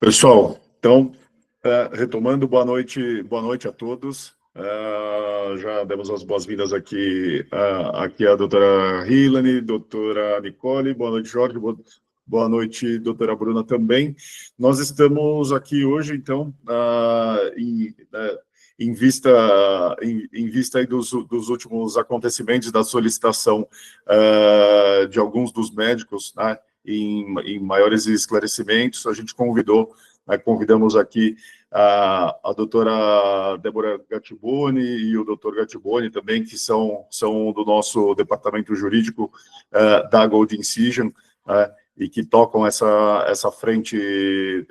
Pessoal, então, retomando, boa noite a todos. Já demos as boas-vindas aqui, aqui a doutora Hilane, doutora Nicole, boa noite, Jorge, boa noite, doutora Bruna também. Nós estamos aqui hoje, então, em vista aí dos últimos acontecimentos da solicitação de alguns dos médicos, né, em maiores esclarecimentos, a gente convidamos aqui a doutora Débora Gattiboni e o doutor Gattiboni também, que são do nosso departamento jurídico da Gold Incision, e que tocam essa frente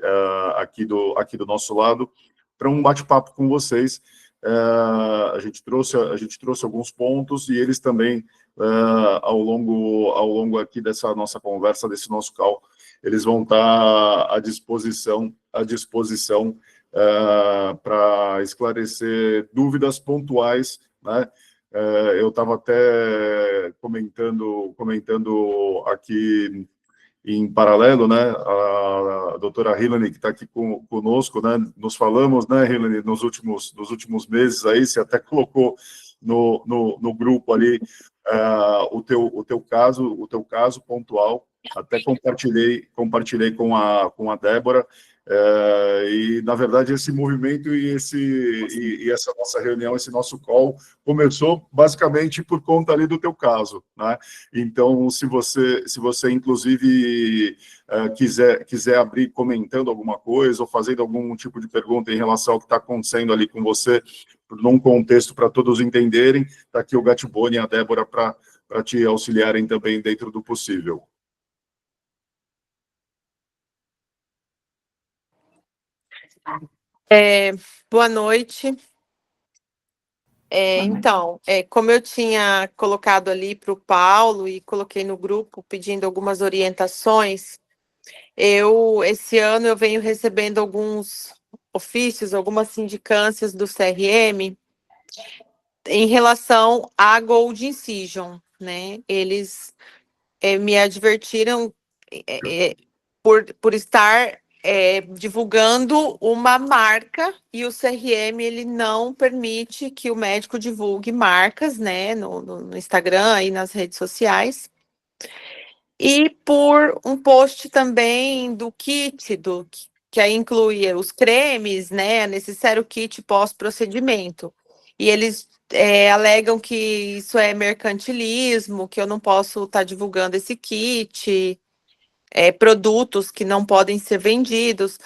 aqui do nosso lado, para um bate-papo com vocês. A gente trouxe alguns pontos e eles também, ao longo aqui dessa nossa conversa, desse nosso call, eles vão estar à disposição para esclarecer dúvidas pontuais, né? Eu estava até comentando aqui em paralelo, né, a doutora Hilane, que está aqui conosco, né, nos falamos, né, Hilane, nos últimos meses aí, você até colocou no grupo ali o teu caso pontual, até compartilhei com a Débora, e, na verdade, esse movimento e essa nossa reunião, esse nosso call, começou basicamente por conta ali do teu caso, né? Então, se você inclusive, quiser abrir comentando alguma coisa ou fazendo algum tipo de pergunta em relação ao que está acontecendo ali com você, num contexto para todos entenderem, está aqui o Gattiboni e a Débora para te auxiliarem também dentro do possível. Boa noite. Então, como eu tinha colocado ali para o Paulo e coloquei no grupo pedindo algumas orientações, esse ano eu venho recebendo alguns ofícios, algumas sindicâncias do CRM em relação à Gold Incision, né? Eles me advertiram por estar divulgando uma marca, e o CRM ele não permite que o médico divulgue marcas, né, no Instagram e nas redes sociais. E por um post também do kit, que aí inclui os cremes, né, necessário kit pós-procedimento. E eles alegam que isso é mercantilismo, que eu não posso estar divulgando esse kit, produtos que não podem ser vendidos.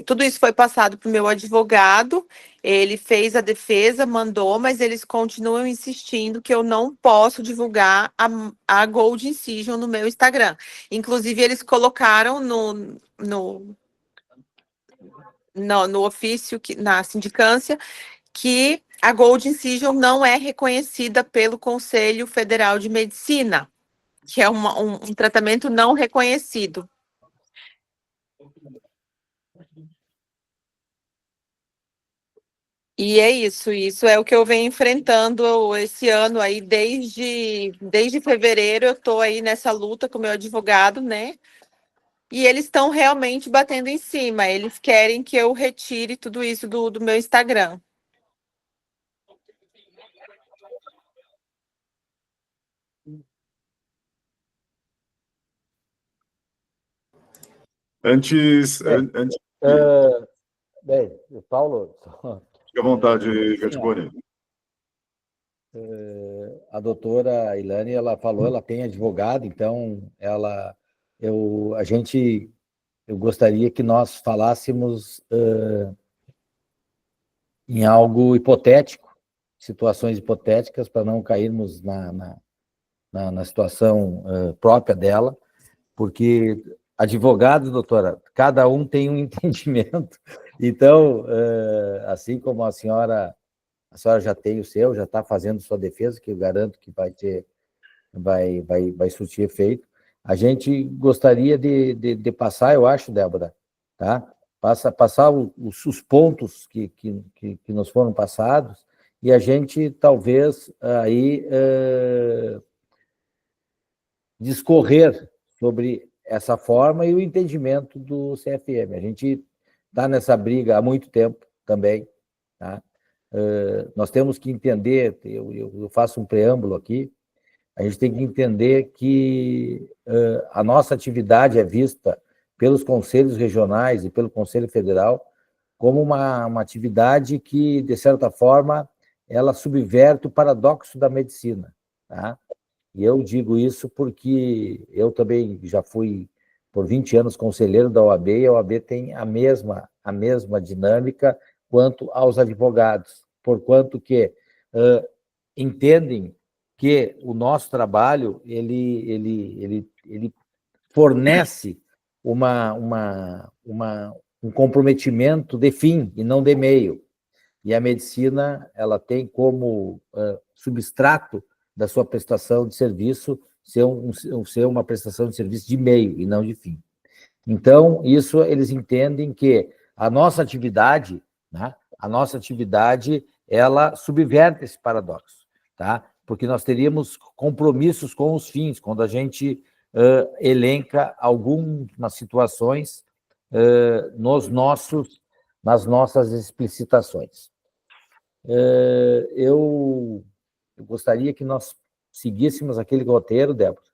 Tudo isso foi passado para o meu advogado, ele fez a defesa, mandou, mas eles continuam insistindo que eu não posso divulgar a Gold Incision no meu Instagram. Inclusive, eles colocaram no ofício, na sindicância, que a Gold Incision não é reconhecida pelo Conselho Federal de Medicina, que é um tratamento não reconhecido. E é isso é o que eu venho enfrentando esse ano aí, desde fevereiro eu estou aí nessa luta com o meu advogado, né? E eles estão realmente batendo em cima, eles querem que eu retire tudo isso do meu Instagram. Bem, Paulo... Fique à vontade, Gattiboni. A doutora Hilane, ela falou, ela tem advogado, então eu gostaria que nós falássemos em algo hipotético, situações hipotéticas, para não cairmos na situação própria dela, porque advogados, doutora, cada um tem um entendimento. Então, assim como a senhora já tem o seu, já está fazendo sua defesa, que eu garanto que vai surtir efeito. A gente gostaria de passar, eu acho, Débora, tá? Passar os pontos que nos foram passados, e a gente talvez aí discorrer sobre essa forma e o entendimento do CFM. A gente está nessa briga há muito tempo também, tá? Nós temos que entender, eu faço um preâmbulo aqui, a gente tem que entender que a nossa atividade é vista pelos conselhos regionais e pelo Conselho Federal como uma atividade que, de certa forma, ela subverte o paradoxo da medicina, tá? E eu digo isso porque eu também já fui, por 20 anos, conselheiro da OAB, e a OAB tem a mesma dinâmica quanto aos advogados, porquanto que entendem que o nosso trabalho ele fornece um comprometimento de fim e não de meio. E a medicina ela tem como substrato da sua prestação de serviço ser uma prestação de serviço de meio e não de fim. Então, isso eles entendem que a nossa atividade, né, ela subverte esse paradoxo, tá? Porque nós teríamos compromissos com os fins, quando a gente elenca algumas situações nas nossas explicitações. Eu gostaria que nós seguíssemos aquele roteiro, Débora,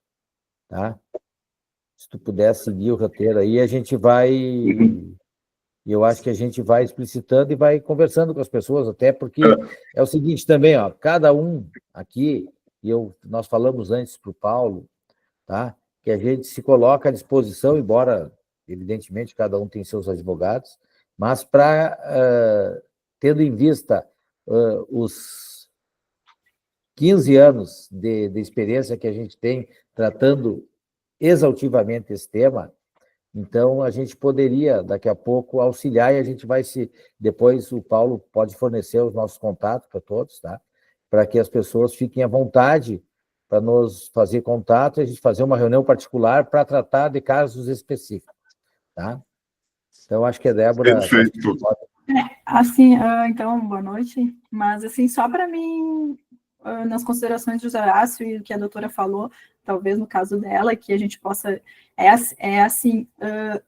tá? Se tu puder seguir o roteiro aí, a gente vai... Eu acho que a gente vai explicitando e vai conversando com as pessoas, até porque é o seguinte também, ó, cada um aqui, nós falamos antes para o Paulo, tá? Que a gente se coloca à disposição, embora, evidentemente, cada um tem seus advogados, mas tendo em vista os 15 anos de experiência que a gente tem tratando exaustivamente esse tema, então a gente poderia, daqui a pouco, auxiliar, e a gente vai depois o Paulo pode fornecer os nossos contatos para todos, tá? Para que as pessoas fiquem à vontade para nos fazer contato e a gente fazer uma reunião particular para tratar de casos específicos, tá? Então, acho que a Débora... Perfeito. Assim, então, boa noite. Mas, assim, só para mim, nas considerações do Horácio e o que a doutora falou, talvez no caso dela, que a gente possa,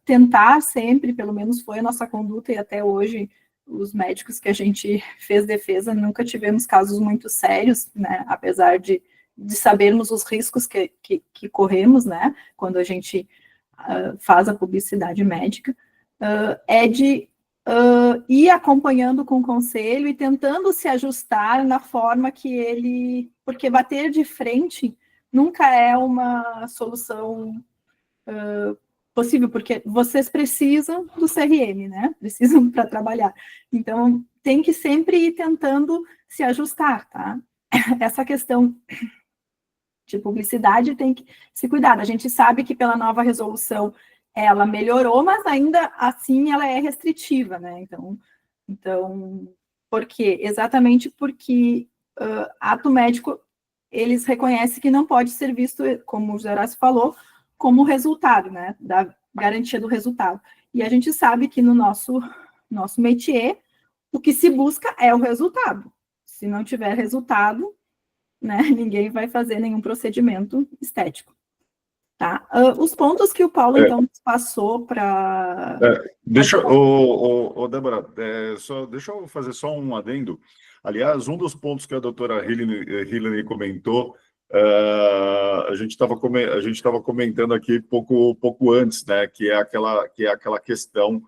tentar sempre, pelo menos foi a nossa conduta, e até hoje, os médicos que a gente fez defesa, nunca tivemos casos muito sérios, né, apesar de sabermos os riscos que corremos, né, quando a gente faz a publicidade médica, de ir acompanhando com o conselho e tentando se ajustar na forma que ele... Porque bater de frente nunca é uma solução possível, porque vocês precisam do CRM, né? Precisam para trabalhar. Então, tem que sempre ir tentando se ajustar, tá? Essa questão de publicidade tem que se cuidar. A gente sabe que pela nova resolução ela melhorou, mas ainda assim ela é restritiva, né? Então por quê? Exatamente porque ato médico, eles reconhecem que não pode ser visto, como o Horácio falou, como resultado, né? Da garantia do resultado. E a gente sabe que no nosso métier, o que se busca é o resultado. Se não tiver resultado, né, ninguém vai fazer nenhum procedimento estético. Tá? Os pontos que o Paulo, então, passou para... Débora, deixa eu fazer só um adendo. Aliás, um dos pontos que a doutora Hilary comentou, a gente estava comentando aqui pouco antes, né, que é aquela questão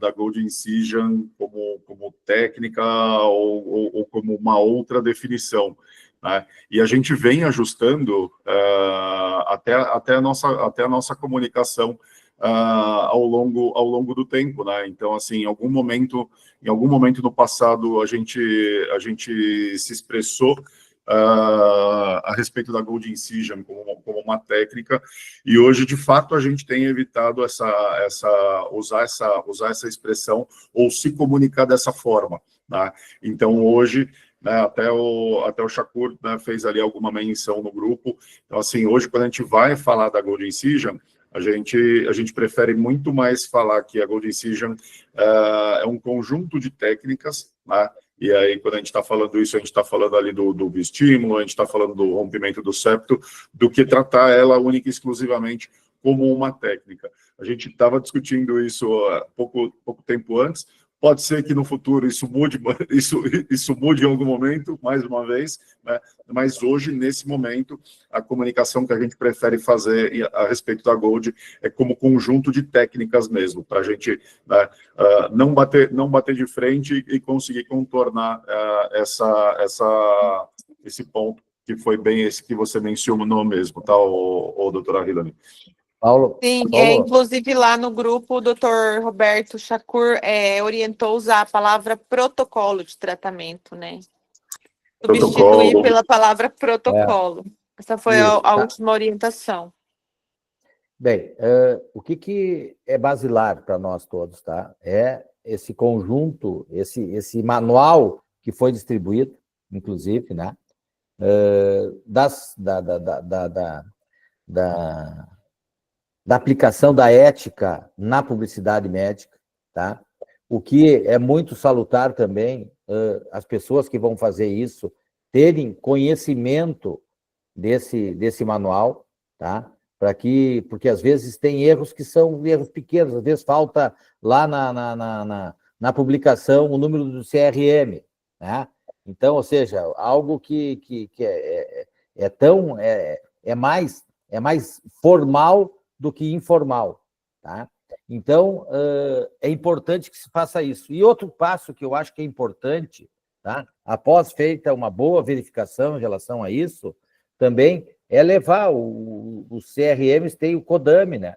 da Gold Incision como técnica ou como uma outra definição. Né? E a gente vem ajustando até a nossa comunicação ao longo do tempo, né? Então, assim, em algum momento no passado a gente se expressou a respeito da Gold Incision como uma técnica, e hoje, de fato, a gente tem evitado usar essa expressão ou se comunicar dessa forma. Né? Então, hoje, né, até o Shakur, né, fez ali alguma menção no grupo. Então, assim, hoje, quando a gente vai falar da Gold Incision, a gente prefere muito mais falar que a Gold Incision é um conjunto de técnicas, né? E aí, quando a gente está falando isso, a gente está falando ali do estímulo, a gente está falando do rompimento do septo, do que tratar ela única e exclusivamente como uma técnica. A gente estava discutindo isso há pouco tempo antes. Pode ser que no futuro isso mude, isso mude em algum momento, mais uma vez, né? Mas hoje, nesse momento, a comunicação que a gente prefere fazer a respeito da Gold é como conjunto de técnicas mesmo, para a gente, né, não bater de frente e conseguir contornar esse ponto, que foi bem esse que você mencionou mesmo, tá, doutora Hilane? Paulo, Sim, Paulo, inclusive lá no grupo, o doutor Roberto Chacur orientou usar a palavra protocolo de tratamento, né? Substituir pela palavra protocolo. Essa foi Isso, a tá. última orientação. Bem, o que é basilar para nós todos, tá? É esse conjunto, esse manual que foi distribuído, inclusive, né? Da aplicação da ética na publicidade médica, tá? O que é muito salutar também, as pessoas que vão fazer isso terem conhecimento desse manual, tá? Porque às vezes tem erros que são erros pequenos, às vezes falta lá na publicação o número do CRM, né? Então, ou seja, algo que é mais formal do que informal, tá? Então, é importante que se faça isso. E outro passo que eu acho que é importante, tá? Após feita uma boa verificação em relação a isso, também é levar os CRMs, tem o CODAME, né?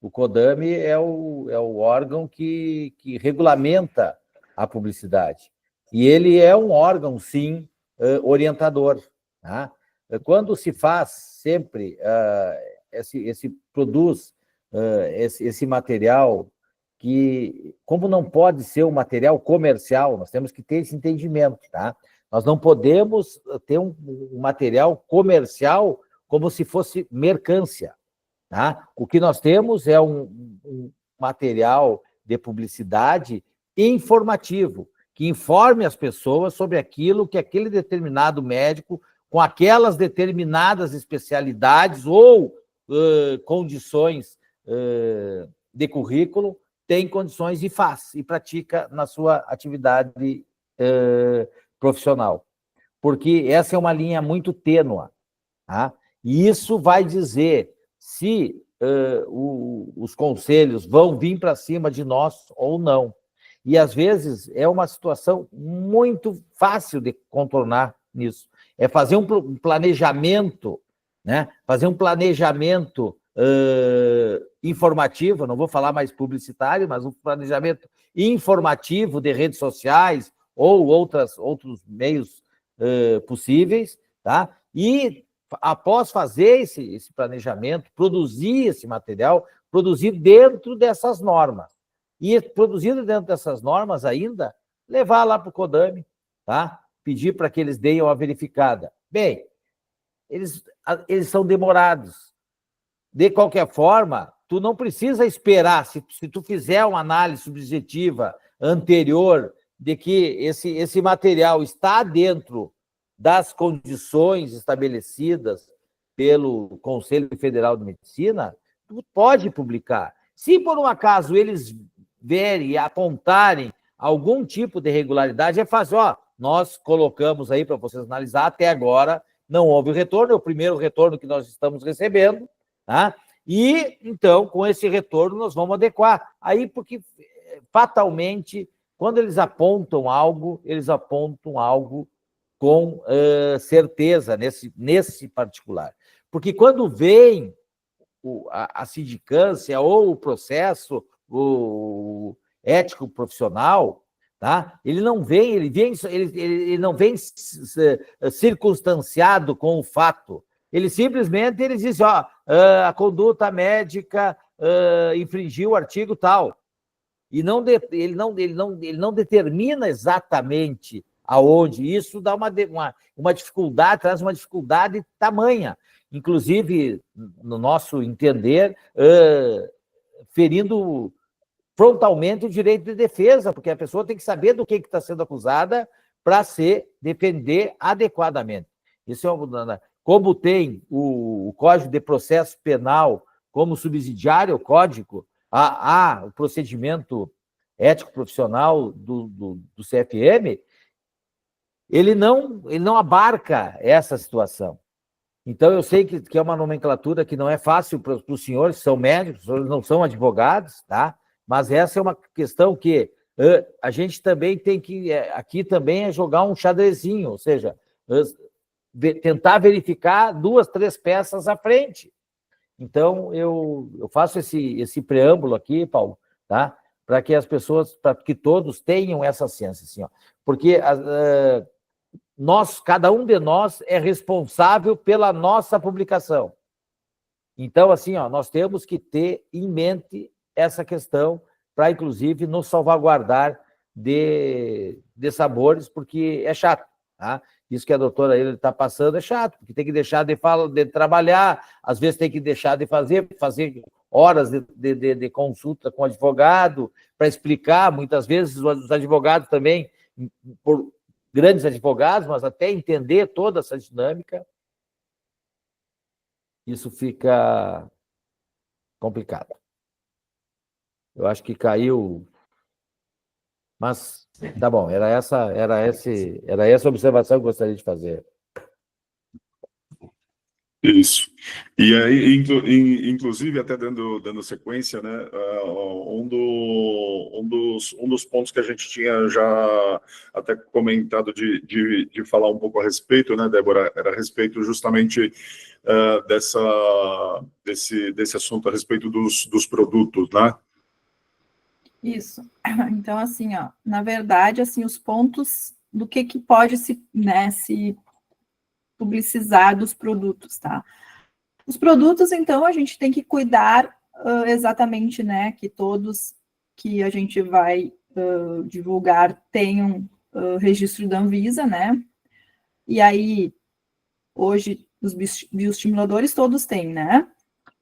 O CODAME é o órgão que regulamenta a publicidade. E ele é um órgão, sim, orientador, tá? Quando se faz sempre produz esse material que, como não pode ser um material comercial, nós temos que ter esse entendimento, tá? Nós não podemos ter um material comercial como se fosse mercância, tá? O que nós temos é um material de publicidade informativo, que informe as pessoas sobre aquilo que aquele determinado médico, com aquelas determinadas especialidades ou condições de currículo, tem condições e faz, e pratica na sua atividade profissional. Porque essa é uma linha muito tênua, tá? E isso vai dizer se os conselhos vão vir para cima de nós ou não. E, às vezes, é uma situação muito fácil de contornar nisso. É fazer um planejamento, né? Fazer um planejamento informativo, não vou falar mais publicitário, mas um planejamento informativo de redes sociais ou outros meios possíveis, tá? E, após fazer esse planejamento, produzir esse material, produzir dentro dessas normas. E, produzido dentro dessas normas ainda, levar lá para o CODAME, tá? Pedir para que eles deem uma verificada. Bem, eles são demorados. De qualquer forma, tu não precisa esperar, se tu fizer uma análise subjetiva anterior de que esse material está dentro das condições estabelecidas pelo Conselho Federal de Medicina, tu pode publicar. Se, por um acaso, eles verem e apontarem algum tipo de irregularidade, é fácil, nós colocamos aí para vocês analisar, até agora não houve retorno, é o primeiro retorno que nós estamos recebendo, tá? E, então, com esse retorno, nós vamos adequar. Aí, porque, fatalmente, quando eles apontam algo com certeza nesse particular. Porque quando vem a sindicância ou o processo o ético profissional, tá? Ele não vem circunstanciado com o fato. Ele simplesmente diz, a conduta médica infringiu o artigo tal. E ele não determina exatamente aonde. Isso dá uma dificuldade, traz uma dificuldade tamanha. Inclusive, no nosso entender, ferindo frontalmente o direito de defesa, porque a pessoa tem que saber do que está sendo acusada para se defender adequadamente. Isso como tem o Código de Processo Penal como subsidiário ao código, o procedimento ético profissional do CFM, ele não abarca essa situação. Então, eu sei que é uma nomenclatura que não é fácil para os senhores, que são médicos, os senhores não são advogados, tá? Mas essa é uma questão que a gente também tem que, aqui também é jogar um xadrezinho, ou seja, tentar verificar 2, 3 peças à frente. Então, eu faço esse preâmbulo aqui, Paulo, tá? Para que as pessoas, para que todos tenham essa ciência, assim, ó. Porque cada um de nós é responsável pela nossa publicação. Então, assim, ó, nós temos que ter em mente essa questão para, inclusive, nos salvaguardar de sabores, porque é chato, tá? Isso que a doutora está passando é chato, porque tem que deixar de trabalhar, às vezes tem que deixar de fazer horas de consulta com o advogado para explicar, muitas vezes os advogados também, por grandes advogados, mas até entender toda essa dinâmica, isso fica complicado. Eu acho que caiu, mas tá bom, era essa observação que eu gostaria de fazer. Isso. E aí, inclusive, até dando sequência, né, um dos pontos que a gente tinha já até comentado de falar um pouco a respeito, né, Débora, era a respeito justamente desse assunto a respeito dos produtos, né? Isso. Então, assim, ó, na verdade, assim, os pontos do que pode se publicizar dos produtos, tá? Os produtos, então, a gente tem que cuidar exatamente, né, que todos que a gente vai divulgar tenham registro da Anvisa, né? E aí, hoje, os bioestimuladores todos têm, né?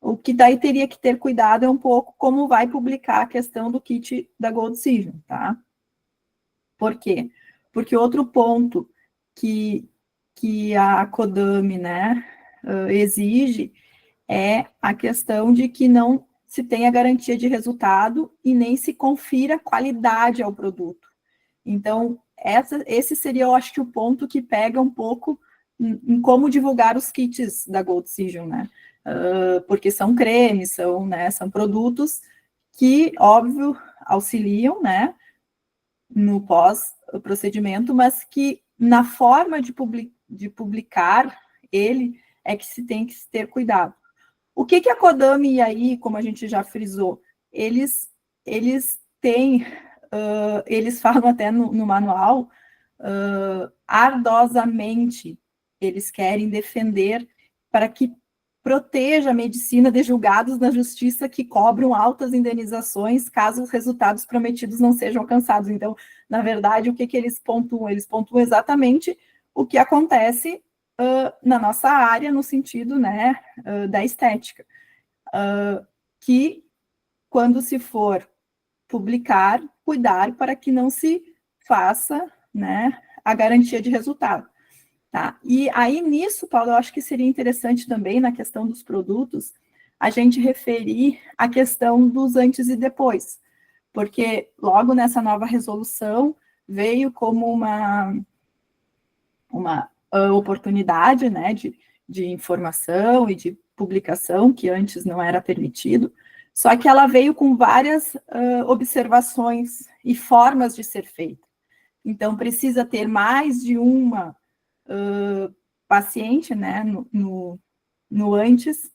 O que daí teria que ter cuidado é um pouco como vai publicar a questão do kit da Gold Decision, tá? Por quê? Porque outro ponto que a CODAME, né, exige é a questão de que não se tenha garantia de resultado e nem se confira qualidade ao produto. Então, esse seria, eu acho que, o ponto que pega um pouco em como divulgar os kits da Gold Decision, né? Porque são cremes, são produtos que, óbvio, auxiliam, né, no pós-procedimento, mas que na forma de publicar ele é que se tem que ter cuidado. O que a CODAME, e aí, como a gente já frisou, eles têm, eles falam até no manual, ardosamente, eles querem defender para que proteja a medicina de julgados na justiça que cobram altas indenizações caso os resultados prometidos não sejam alcançados. Então, na verdade, o que eles pontuam? Eles pontuam exatamente o que acontece na nossa área, no sentido, né, da estética. Que, quando se for publicar, cuidar para que não se faça, né, a garantia de resultado. Tá? E aí, nisso, Paulo, eu acho que seria interessante também, na questão dos produtos, a gente referir a questão dos antes e depois, porque logo nessa nova resolução veio como uma oportunidade, né, de informação e de publicação, que antes não era permitido, só que ela veio com várias observações e formas de ser feita. Então, precisa ter mais de uma paciente, né, no antes,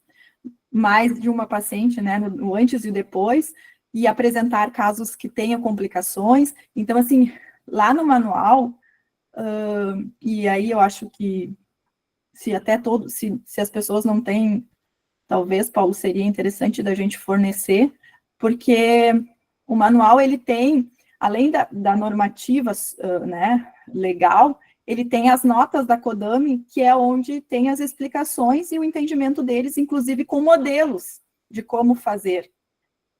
mais de uma paciente, né, no antes e depois, e apresentar casos que tenham complicações. Então, assim, lá no manual, e aí eu acho que se as pessoas não têm, talvez, Paulo, seria interessante da gente fornecer, porque o manual, ele tem, além da normativa, né, legal, ele tem as notas da CODAME, que é onde tem as explicações e o entendimento deles, inclusive com modelos de como fazer,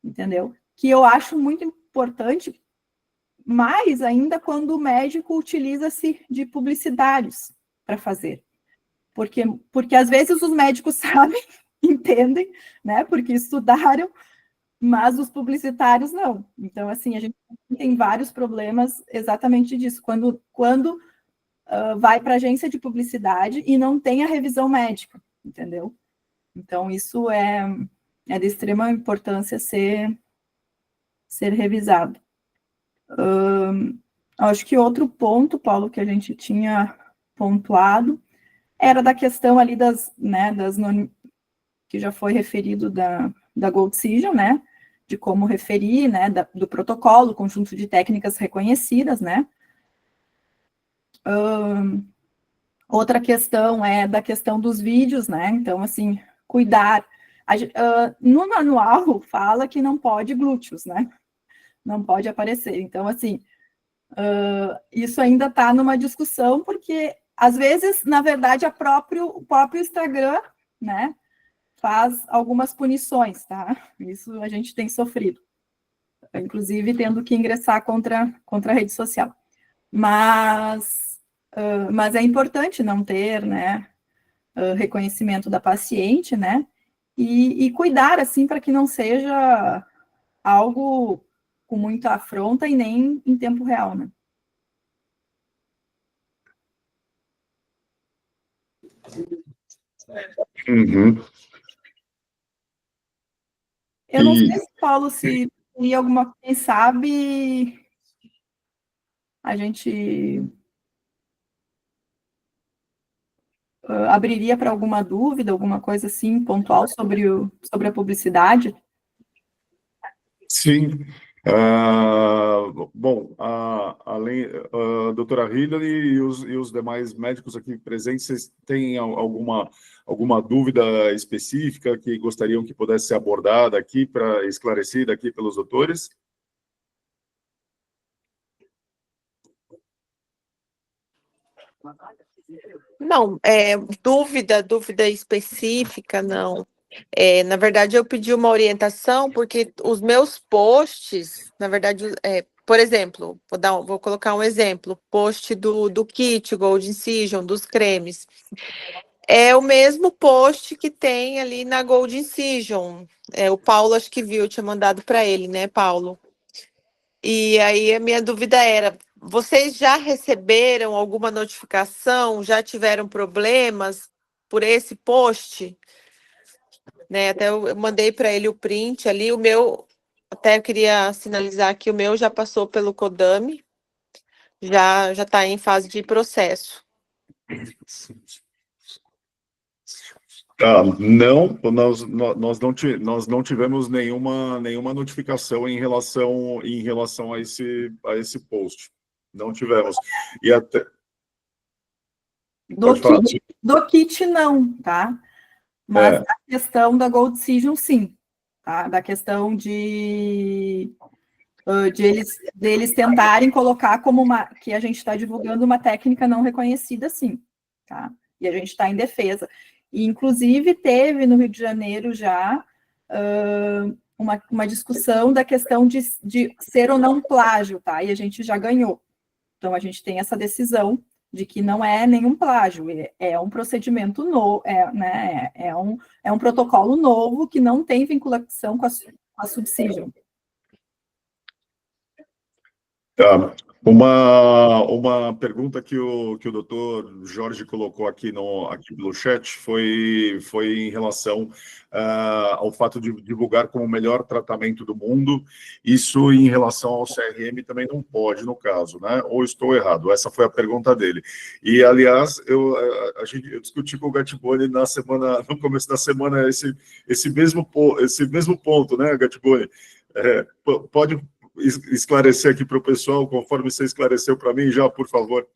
entendeu? Que eu acho muito importante, mais ainda quando o médico utiliza-se de publicidades para fazer. Porque às vezes os médicos sabem entendem, né, porque estudaram, mas os publicitários não. Então, assim, a gente tem vários problemas exatamente disso. Quando vai para a agência de publicidade e não tem a revisão médica, entendeu? Então, isso é de extrema importância ser revisado. Acho que outro ponto, Paulo, que a gente tinha pontuado, era da questão ali que já foi referido da Gold Decision, né, de como referir, né, do protocolo, conjunto de técnicas reconhecidas, né. Outra questão é da questão dos vídeos, né, então, assim, cuidar. No manual fala que não pode glúteos, né, não pode aparecer, então, assim, isso ainda está numa discussão, porque, às vezes, na verdade, o próprio Instagram, né, faz algumas punições, tá? Isso a gente tem sofrido. Inclusive, tendo que ingressar contra a rede social. Mas é importante não ter, né, reconhecimento da paciente, né, e cuidar, assim, para que não seja algo com muita afronta e nem em tempo real, né? Uhum. Eu não sei, Paulo, se alguma, quem sabe a gente abriria para alguma dúvida, alguma coisa assim, pontual sobre a publicidade? Sim. Bom, além, a doutora Hillary e os demais médicos aqui presentes, vocês têm alguma dúvida específica que gostariam que pudesse ser abordada aqui, esclarecida aqui pelos doutores? Não, dúvida específica, não. Na verdade, eu pedi uma orientação porque os meus posts, na verdade, por exemplo, vou colocar um exemplo, post do kit Gold Incision, dos cremes. É o mesmo post que tem ali na Gold Incision. O Paulo, acho que viu, eu tinha mandado para ele, né, Paulo? E aí a minha dúvida era: vocês já receberam alguma notificação? Já tiveram problemas por esse post? Né, até eu mandei para ele o print ali, o meu, até eu queria sinalizar que o meu já passou pelo CODAME, já está em fase de processo. Não, nós não tivemos nenhuma notificação em relação a esse post. Não tivemos. E até. Do kit não, tá? Mas a questão da Gold Decision, sim. Tá? Da questão de eles tentarem colocar como que a gente está divulgando uma técnica não reconhecida, sim. Tá? E a gente está em defesa. E, inclusive, teve no Rio de Janeiro já uma discussão da questão de ser ou não plágio, tá? E a gente já ganhou. Então, a gente tem essa decisão de que não é nenhum plágio, é um procedimento novo, né, é um protocolo novo que não tem vinculação com a Subcision. Tá. Uma pergunta que o doutor Jorge colocou aqui pelo chat foi em relação ao fato de divulgar como o melhor tratamento do mundo. Isso em relação ao CRM também não pode, no caso, né? Ou estou errado? Essa foi a pergunta dele. E, aliás, eu discuti com o Gattiboni no começo da semana esse mesmo ponto, né, Gattiboni? Pode esclarecer aqui para o pessoal, conforme você esclareceu para mim já, por favor.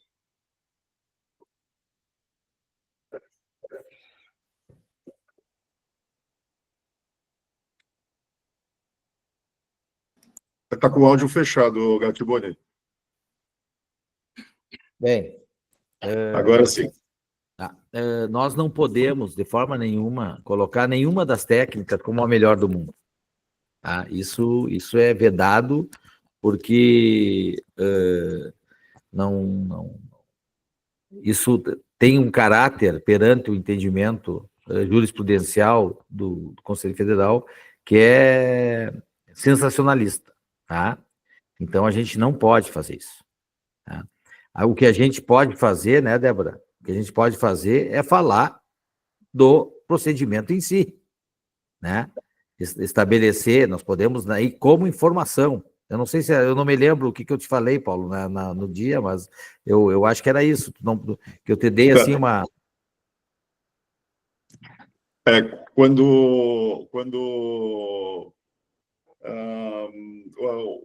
Está com o áudio fechado, Gattiboni. Bem, agora sim. Nós não podemos, de forma nenhuma, colocar nenhuma das técnicas como a melhor do mundo. Tá? Isso é vedado, porque isso tem um caráter perante o entendimento jurisprudencial do Conselho Federal que é sensacionalista, tá? Então, a gente não pode fazer isso. Tá? O que a gente pode fazer, né, Débora? O que a gente pode fazer é falar do procedimento em si, né? Estabelecer, nós podemos ir como informação. Eu não sei se, eu não me lembro o que eu te falei, Paulo, no dia, mas eu acho que era isso, que eu te dei, assim, uma... Quando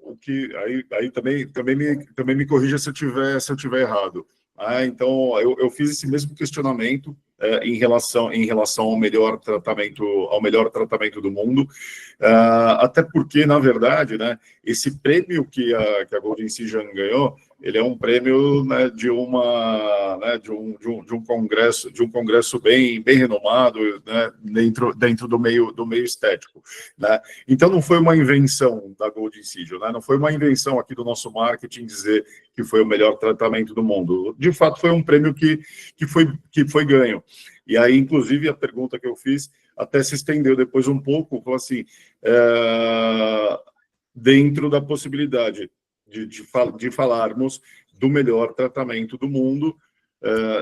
o que aí também me corrija se eu tiver errado. Então eu fiz esse mesmo questionamento em relação ao melhor tratamento do mundo, até porque, na verdade, né, esse prêmio que a Gold Incision ganhou, ele é um prêmio, né, de um congresso bem renomado, né, dentro do meio estético, né? Então não foi uma invenção da Gold Incision, né? Não foi uma invenção aqui do nosso marketing dizer que foi o melhor tratamento do mundo. De fato, foi um prêmio que foi ganho. E aí, inclusive, a pergunta que eu fiz até se estendeu depois um pouco, falou assim, dentro da possibilidade de falarmos do melhor tratamento do mundo,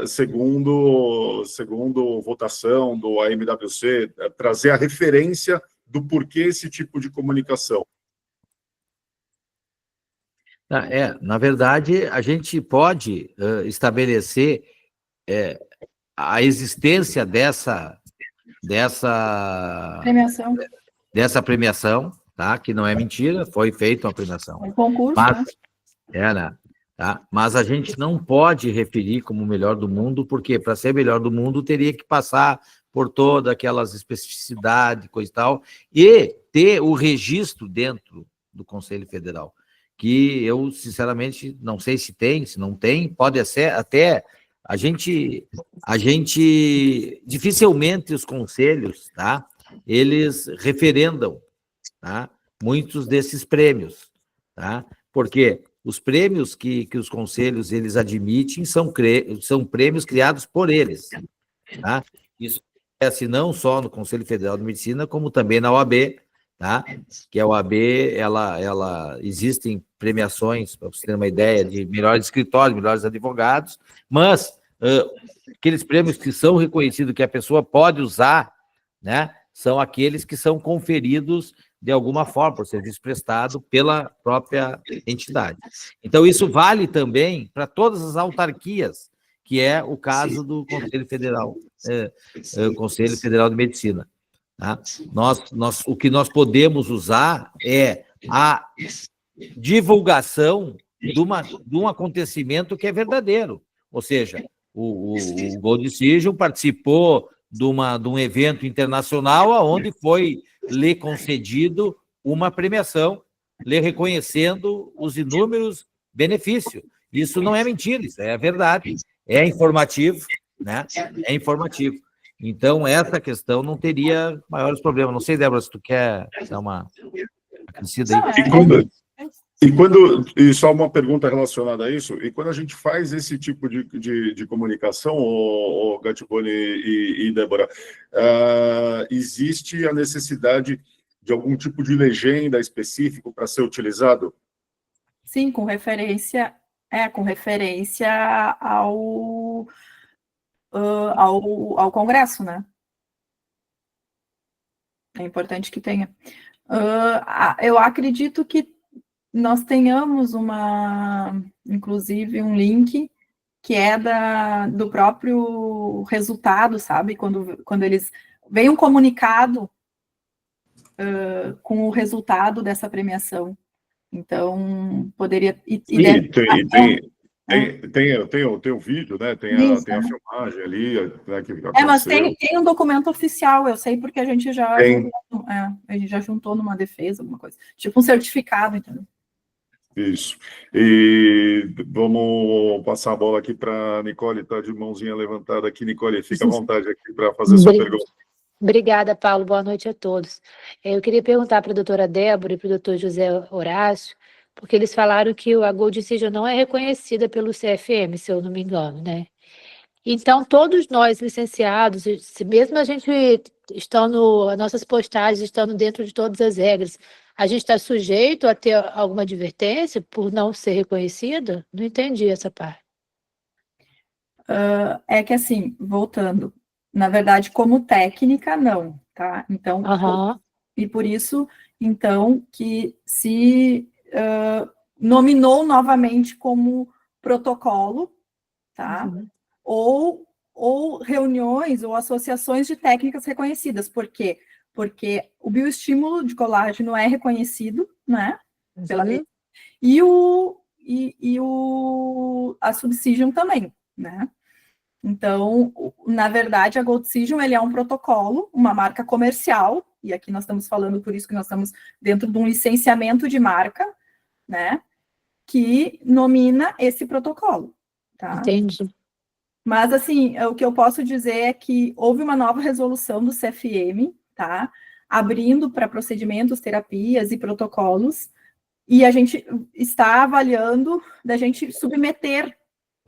segundo votação do AMWC, trazer a referência do porquê esse tipo de comunicação. Na verdade, a gente pode estabelecer a existência dessa premiação, tá? Que não é mentira, foi feita uma premiação. Um concurso, mas, né? Tá? Mas a gente não pode referir como melhor do mundo, porque para ser melhor do mundo teria que passar por todas aquelas especificidades, coisa e tal, e ter o registro dentro do Conselho Federal, que eu, sinceramente, não sei se tem, se não tem, pode ser até... A gente dificilmente os conselhos, tá? Eles referendam, tá? Muitos desses prêmios, tá? Porque os prêmios que os conselhos eles admitem são prêmios criados por eles, tá? Isso acontece não só no Conselho Federal de Medicina, como também na OAB, tá? Que a OAB, ela existem premiações, para você ter uma ideia, de melhores escritórios, melhores advogados, mas aqueles prêmios que são reconhecidos que a pessoa pode usar, né, são aqueles que são conferidos de alguma forma, por serviço prestado pela própria entidade. Então, isso vale também para todas as autarquias, que é o caso do Conselho Federal, Conselho Federal de Medicina. Tá? O que nós podemos usar é a divulgação de um acontecimento que é verdadeiro, ou seja, o Gold Incision participou de um evento internacional onde foi lhe concedido uma premiação, lhe reconhecendo os inúmeros benefícios. Isso não é mentira, isso é verdade, é informativo, né? É informativo. Então, essa questão não teria maiores problemas. Não sei, Débora, se tu quer dar uma acrescida aí. E só uma pergunta relacionada a isso, e quando a gente faz esse tipo de comunicação, o Gattiboni e Débora, existe a necessidade de algum tipo de legenda específico para ser utilizado? Sim, com referência ao Congresso, né? É importante que tenha. Eu acredito que nós tenhamos inclusive um link que é do próprio resultado, sabe? Quando eles vem um comunicado com o resultado dessa premiação. Então, poderia... Tem o vídeo, né? Tem a filmagem ali, né, que mas tem um documento oficial, eu sei, porque a gente já juntou numa defesa, alguma coisa. Tipo um certificado, entendeu? Isso. E vamos passar a bola aqui para a Nicole, está de mãozinha levantada aqui. Nicole, fica à vontade aqui para fazer a sua pergunta. Obrigada, Paulo. Boa noite a todos. Eu queria perguntar para a doutora Débora e para o doutor José Horácio, porque eles falaram que a Gold Incision não é reconhecida pelo CFM, se eu não me engano, né? Então, todos nós licenciados, se mesmo a gente estando, as nossas postagens estando dentro de todas as regras, a gente está sujeito a ter alguma advertência por não ser reconhecido? Não entendi essa parte. É que assim, voltando, na verdade, como técnica, não, tá? Então, Aham, e por isso, então, que se nominou novamente como protocolo, tá? uhum, Ou reuniões ou associações de técnicas reconhecidas. Por quê? Porque o bioestímulo de colágeno é reconhecido, né? Pela uhum. a Subcision também, né? Então, na verdade, a Goldcision, ele é um protocolo, uma marca comercial, e aqui nós estamos falando, por isso que nós estamos dentro de um licenciamento de marca, né, que nomina esse protocolo, tá? Entendi. Mas, assim, o que eu posso dizer é que houve uma nova resolução do CFM, tá, abrindo para procedimentos, terapias e protocolos, e a gente está avaliando da gente submeter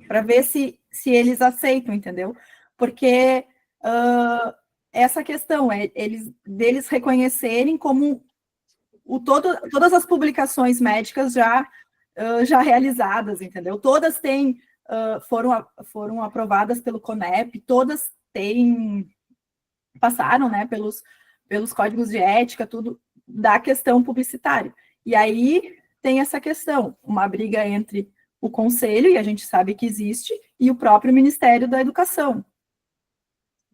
para ver se eles aceitam, entendeu? Porque essa questão deles reconhecerem como todas as publicações médicas já realizadas, entendeu? Todas têm, foram aprovadas pelo CONEP, todas passaram, né, pelos códigos de ética, tudo da questão publicitária. E aí tem essa questão, uma briga entre o conselho, e a gente sabe que existe, e o próprio Ministério da Educação.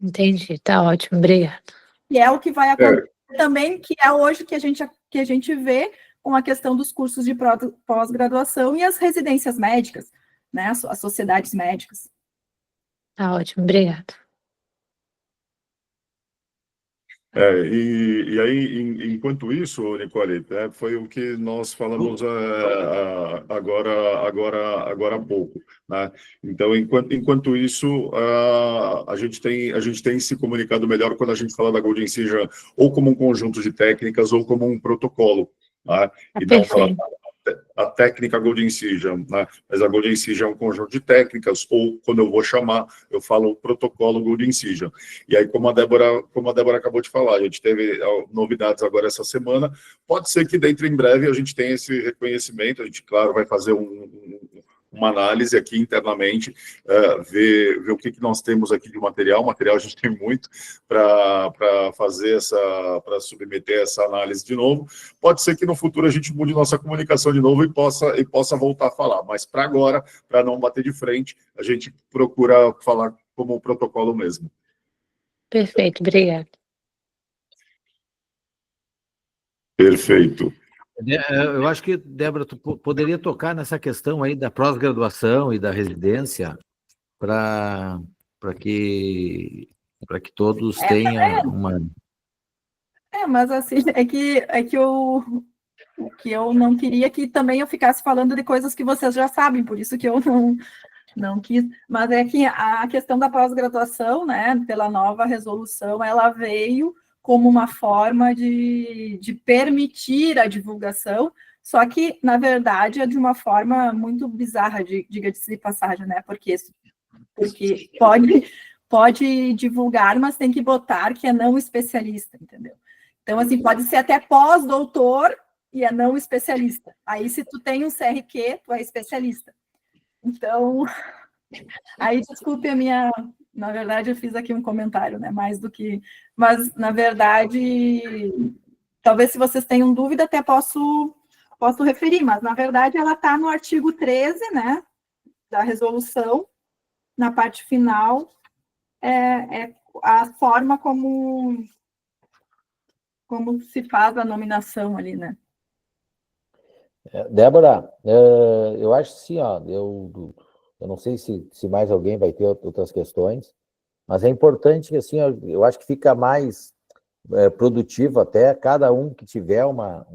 Entendi, tá ótimo, obrigada. E é o que vai acontecer também, que é hoje que a gente vê com a questão dos cursos de pós-graduação e as residências médicas, né, as sociedades médicas. Tá ótimo, obrigada. E aí, enquanto isso, Nicole, foi o que nós falamos agora há pouco, né? Então, enquanto isso, a gente tem se comunicado melhor quando a gente fala da Golden Seja ou como um conjunto de técnicas ou como um protocolo, né? E não falar Perfeito. a técnica Golden Seja, né? Mas a Golden Seja é um conjunto de técnicas, ou quando eu vou chamar, eu falo o protocolo Golden Seja. E aí, como a Débora acabou de falar, a gente teve novidades agora essa semana, pode ser que dentro em breve a gente tenha esse reconhecimento, a gente, claro, vai fazer uma análise aqui internamente, ver o que nós temos aqui de material a gente tem muito para fazer para submeter essa análise de novo. Pode ser que no futuro a gente mude nossa comunicação de novo e possa voltar a falar, mas para agora, para não bater de frente, a gente procura falar como um protocolo mesmo. Perfeito, obrigada. Perfeito. Eu acho que, Débora, tu poderia tocar nessa questão aí da pós-graduação e da residência para que todos tenham uma... Mas assim, o que eu não queria que também eu ficasse falando de coisas que vocês já sabem, por isso que eu não quis, mas é que a questão da pós-graduação, né, pela nova resolução, ela veio como uma forma de permitir a divulgação, só que, na verdade, é de uma forma muito bizarra, diga-se de passagem, né, porque pode divulgar, mas tem que botar que é não especialista, entendeu? Então, assim, pode ser até pós-doutor e é não especialista. Aí, se tu tem um CRQ, tu é especialista. Então, aí, desculpe a minha... Na verdade, eu fiz aqui um comentário, né? Mais do que... Mas, na verdade, talvez se vocês tenham dúvida, até posso referir, mas, na verdade, ela está no artigo 13, né? Da resolução, na parte final, é a forma como se faz a nominação ali, né? Débora, eu acho que sim, ó, eu não sei se mais alguém vai ter outras questões, mas é importante que, assim, eu acho que fica mais produtivo até cada um que tiver uma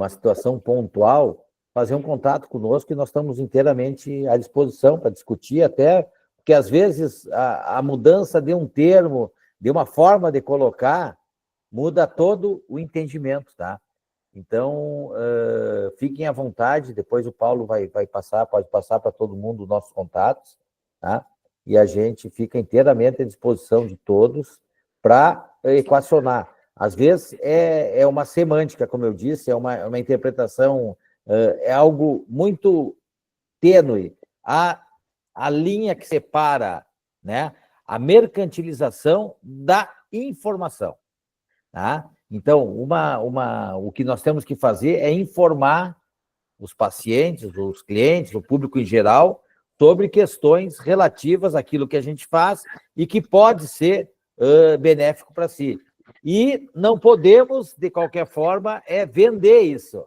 situação pontual, fazer um contato conosco e nós estamos inteiramente à disposição para discutir, até porque às vezes a mudança de um termo, de uma forma de colocar, muda todo o entendimento, tá? Então, fiquem à vontade, depois o Paulo vai passar, pode passar para todo mundo os nossos contatos, tá? e a gente fica inteiramente à disposição de todos para equacionar. Às vezes é uma semântica, como eu disse, é uma interpretação, é algo muito tênue. A linha que separa, né, a mercantilização da informação. Tá? Então, o que nós temos que fazer é informar os pacientes, os clientes, o público em geral, sobre questões relativas àquilo que a gente faz e que pode ser benéfico para si. E não podemos, de qualquer forma, vender isso.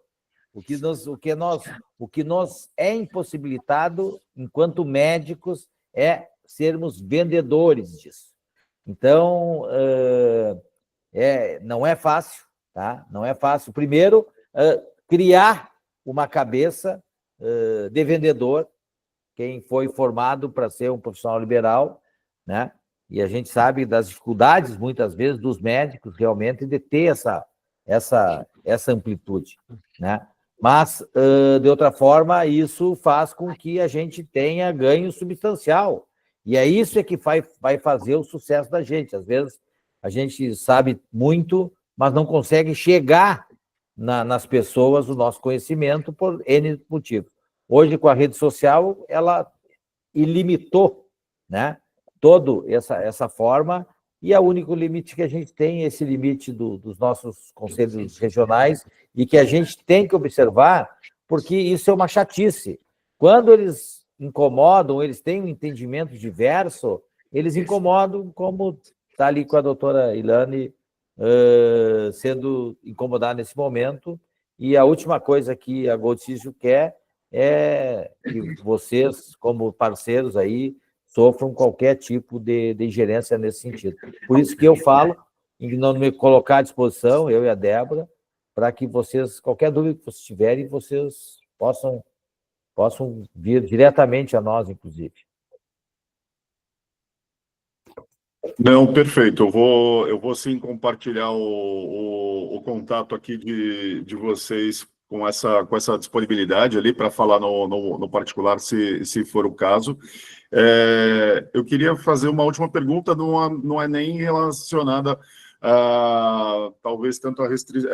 O que nos é impossibilitado, enquanto médicos, é sermos vendedores disso. Então, não é fácil, tá? Não é fácil. Primeiro, criar uma cabeça de vendedor, quem foi formado para ser um profissional liberal, né? E a gente sabe das dificuldades, muitas vezes, dos médicos, realmente, de ter essa amplitude, né? Mas, de outra forma, isso faz com que a gente tenha ganho substancial. E é isso que vai fazer o sucesso da gente. Às vezes, a gente sabe muito, mas não consegue chegar nas pessoas o nosso conhecimento por N motivos. Hoje, com a rede social, ela ilimitou, né, toda essa forma, e o único limite que a gente tem é esse limite dos nossos conselhos regionais, e que a gente tem que observar, porque isso é uma chatice. Quando eles incomodam, eles têm um entendimento diverso, eles incomodam, como está ali com a doutora Ilane, sendo incomodada nesse momento. E a última coisa que a Gold Tissue quer é que vocês, como parceiros aí, sofram qualquer tipo de ingerência nesse sentido. Por isso que eu falo em não me colocar à disposição, eu e a Débora, para que vocês, qualquer dúvida que vocês tiverem, vocês possam vir diretamente a nós, inclusive. Não, perfeito. Eu vou sim compartilhar o contato aqui de vocês com essa disponibilidade ali para falar no particular, se for o caso. Eu queria fazer uma última pergunta, não é nem relacionada talvez tanto a restrição,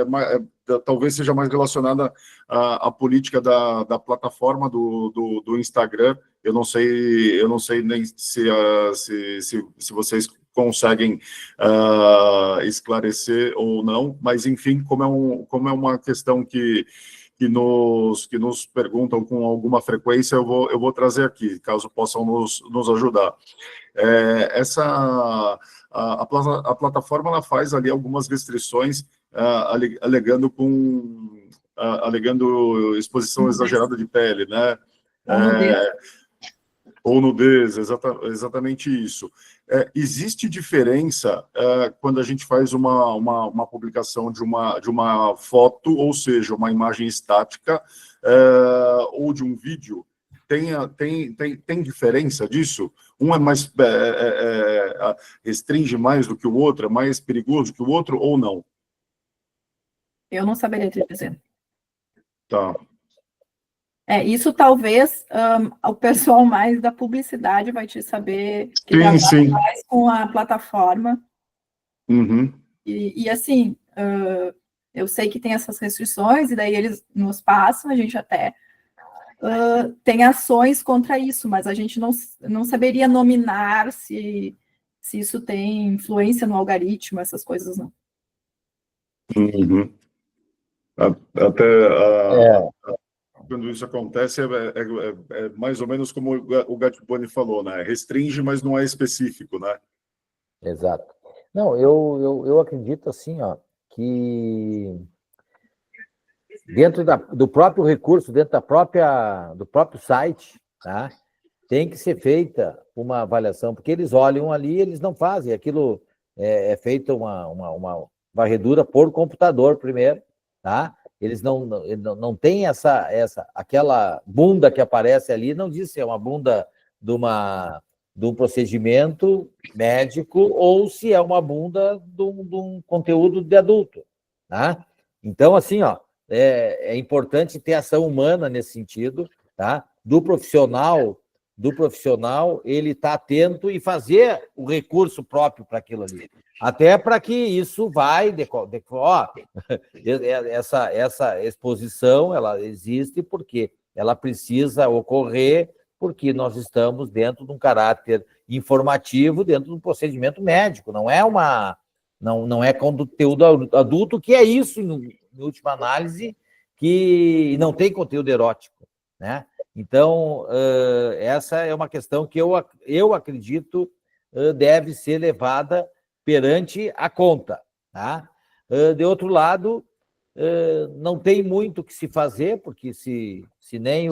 talvez seja mais relacionada à política da plataforma do Instagram. Eu não sei nem se vocês conseguem esclarecer ou não, mas enfim, como é uma questão que nos perguntam com alguma frequência, eu vou trazer aqui, caso possam nos ajudar. A plataforma ela faz ali algumas restrições, alegando exposição exagerada de pele, né? Ou nudez, exatamente isso. Existe diferença quando a gente faz uma publicação de uma foto, ou seja, uma imagem estática, ou de um vídeo? Tem diferença disso? Um é mais restringe mais do que o outro, é mais perigoso que o outro, ou não? Eu não saberia te dizer. Tá. Isso talvez o pessoal mais da publicidade vai te saber, que sim. mais com a plataforma. Uhum. E assim, eu sei que tem essas restrições, e daí eles nos passam, a gente até tem ações contra isso, mas a gente não saberia nominar se isso tem influência no algoritmo, essas coisas não. Uhum. Quando isso acontece, é mais ou menos como o Gatiboni falou, né? Restringe, mas não é específico, né? Exato. Não, eu acredito assim, ó, que dentro do próprio recurso, dentro do próprio site, tá? Tem que ser feita uma avaliação, porque eles olham ali, eles não fazem, aquilo é feita uma varredura por computador primeiro, tá? Eles não têm aquela bunda que aparece ali, não diz se é uma bunda de um procedimento médico ou se é uma bunda de um conteúdo de adulto, tá? Então, assim, ó, é importante ter ação humana nesse sentido, tá? Do profissional do profissional ele estar atento e fazer o recurso próprio para aquilo ali. Até para que isso vai... essa exposição, ela existe porque ela precisa ocorrer porque nós estamos dentro de um caráter informativo, dentro de um procedimento médico. Não é conteúdo adulto, que é isso, em última análise, que não tem conteúdo erótico, né? Então, essa é uma questão que eu acredito deve ser levada perante a conta, tá? De outro lado, não tem muito o que se fazer, porque se nem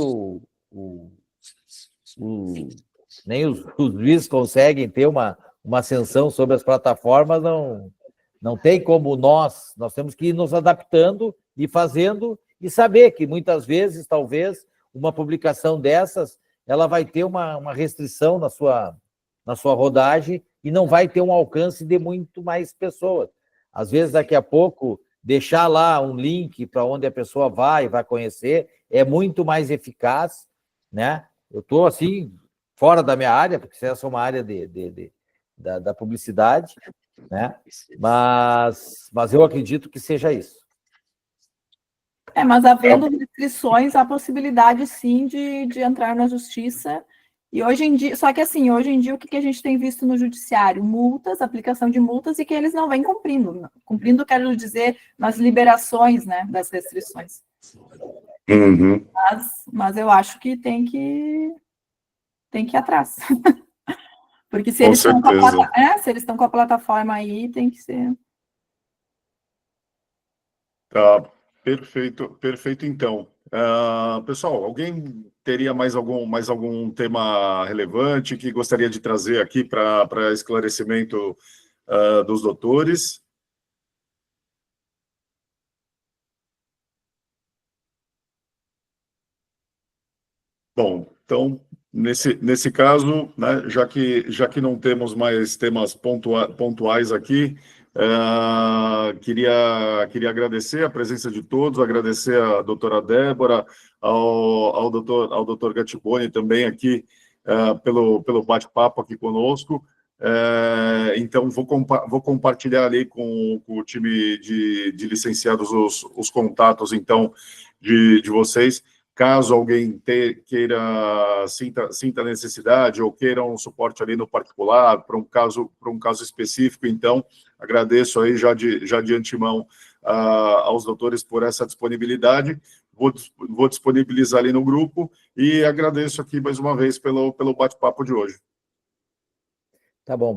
nem os juízes conseguem ter uma ascensão sobre as plataformas, não tem como nós temos que ir nos adaptando e fazendo, e saber que muitas vezes, talvez, uma publicação dessas, ela vai ter uma restrição na sua rodagem e não vai ter um alcance de muito mais pessoas. Às vezes, daqui a pouco, deixar lá um link para onde a pessoa vai conhecer é muito mais eficaz, né? Eu estou, assim, fora da minha área, porque essa é uma área da publicidade, né? Mas eu acredito que seja isso. Mas havendo restrições, há possibilidade, sim, de entrar na justiça. E hoje em dia, só que assim, hoje em dia, o que a gente tem visto no judiciário? Multas, aplicação de multas, e que eles não vêm cumprindo. Cumprindo, quero dizer, nas liberações, né, das restrições. Uhum. Mas eu acho que tem que ir atrás. Porque se Com eles certeza. se eles estão com a plataforma aí, tem que ser. Tá, perfeito então. Pessoal, alguém teria mais algum tema relevante que gostaria de trazer aqui para esclarecimento dos doutores? Bom, então, nesse caso, né, já que não temos mais temas pontuais aqui, queria agradecer a presença de todos, agradecer a doutora Débora, ao doutor Gattiboni também aqui, pelo bate-papo aqui conosco. Então, vou compartilhar ali com o time de licenciados os contatos, então, de vocês. Caso alguém sinta necessidade ou queira um suporte ali no particular, para um caso específico, então, agradeço aí já de antemão aos doutores por essa disponibilidade. Vou disponibilizar ali no grupo e agradeço aqui mais uma vez pelo bate-papo de hoje. Tá bom.